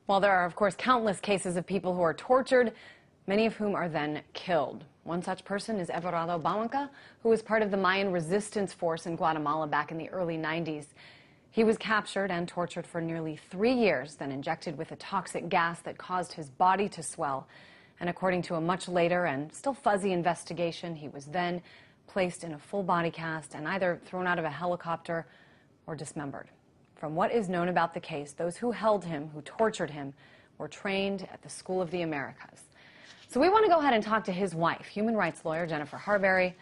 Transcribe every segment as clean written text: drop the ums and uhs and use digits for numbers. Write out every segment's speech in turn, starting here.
Well, there are, of course, countless cases of people who are tortured, many of whom are then killed. One such person is Everardo Bawanca, who was part of the Mayan resistance force in Guatemala back in the early 90s. He was captured and tortured for nearly 3 years, then injected with a toxic gas that caused his body to swell. And according to a much later and still fuzzy investigation, he was then placed in a full body cast and either thrown out of a helicopter or dismembered. From what is known about the case, those who held him, who tortured him, were trained at the School of the Americas. So we want to go ahead and talk to his wife, human rights lawyer Jennifer Harberry.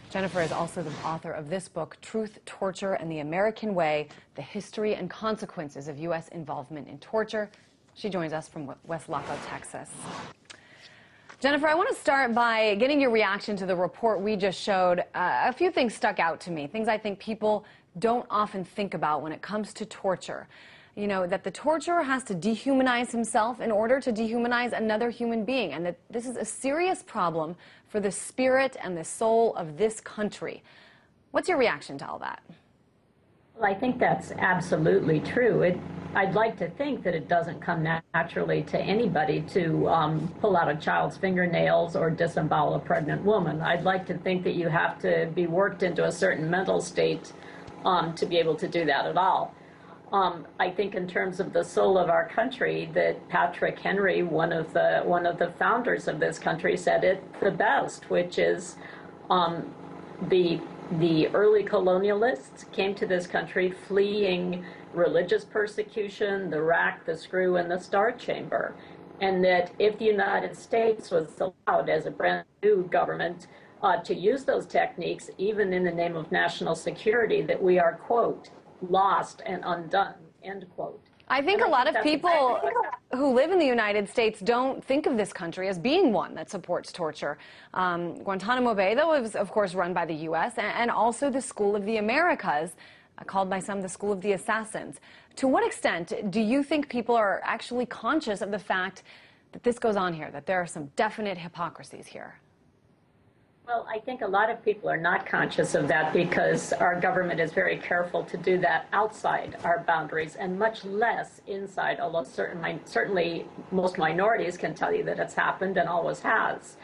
Jennifer is also the author of this book, Truth, Torture, and the American Way, The History and Consequences of U.S. Involvement in Torture. She joins us from West Laco, Texas. Jennifer, I want to start by getting your reaction to the report we just showed. A few things stuck out to me, things I think people don't often think about when it comes to torture. You know, that the torturer has to dehumanize himself in order to dehumanize another human being, and that this is a serious problem for the spirit and the soul of this country. What's your reaction to all that? Well, I think that's absolutely true. I'd like to think that it doesn't come naturally to anybody to pull out a child's fingernails or disembowel a pregnant woman. I'd like to think that you have to be worked into a certain mental state to be able to do that at all. I think in terms of the soul of our country, that Patrick Henry, one of the founders of this country, said it the best, which is the early colonialists came to this country fleeing religious persecution, the rack, the screw, and the star chamber. And that if the United States was allowed as a brand new government to use those techniques, even in the name of national security, that we are, quote, lost and undone, end quote. I think a lot of people who live in the United States don't think of this country as being one that supports torture. Guantanamo Bay, though, is, of course, run by the U.S., and also the School of the Americas, called by some the School of the Assassins. To what extent do you think people are actually conscious of the fact that this goes on here, that there are some definite hypocrisies here? Well, I think a lot of people are not conscious of that because our government is very careful to do that outside our boundaries and much less inside, although certainly most minorities can tell you that it's happened and always has.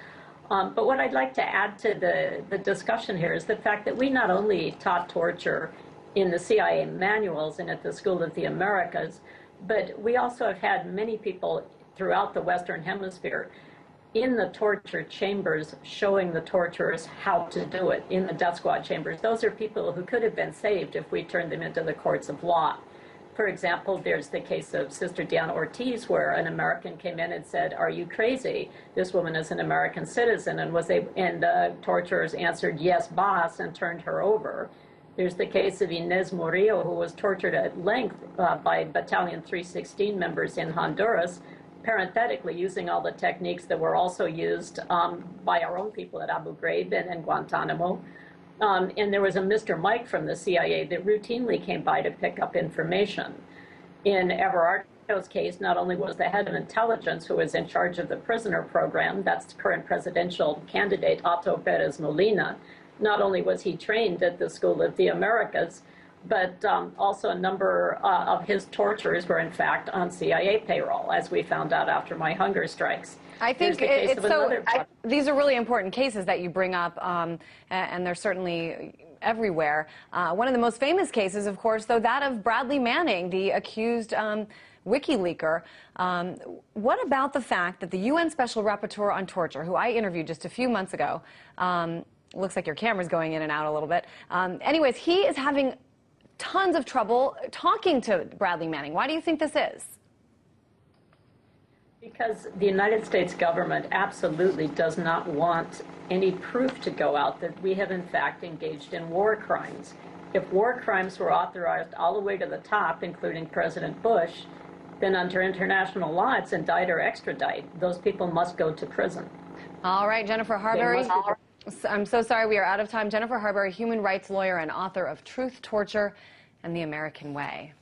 But what I'd like to add to the discussion here is the fact that we not only taught torture in the CIA manuals and at the School of the Americas, but we also have had many people throughout the Western Hemisphere in the torture chambers showing the torturers how to do it in the death squad chambers. Those are people who could have been saved if we turned them into the courts of law. For example, there's the case of Sister Diana Ortiz, where an American came in and said, "Are you crazy? This woman is an American citizen," and the torturers answered, "Yes, boss," and turned her over. There's the case of Inez Murillo, who was tortured at length by Battalion 316 members in Honduras, parenthetically using all the techniques that were also used by our own people at Abu Ghraib and Guantanamo. And there was a Mr. Mike from the CIA that routinely came by to pick up information. In Everardo's case, not only was the head of intelligence who was in charge of the prisoner program, that's current presidential candidate Otto Perez Molina, not only was he trained at the School of the Americas, but also a number of his torturers were, in fact, on CIA payroll, as we found out after my hunger strikes. I think these are really important cases that you bring up, and they're certainly everywhere. One of the most famous cases, of course, though, that of Bradley Manning, the accused WikiLeaker. What about the fact that the UN Special Rapporteur on Torture, who I interviewed just a few months ago, looks like your camera's going in and out a little bit. Anyways, he is having tons of trouble talking to Bradley Manning. Why do you think this is? Because the United States government absolutely does not want any proof to go out that we have in fact engaged in war crimes. If war crimes were authorized all the way to the top, including President Bush, then under international law it's indict or extradite. Those people must go to prison. All right, Jennifer Harberry. I'm so sorry we are out of time. Jennifer Harberry, human rights lawyer and author of Truth, Torture, and the American Way.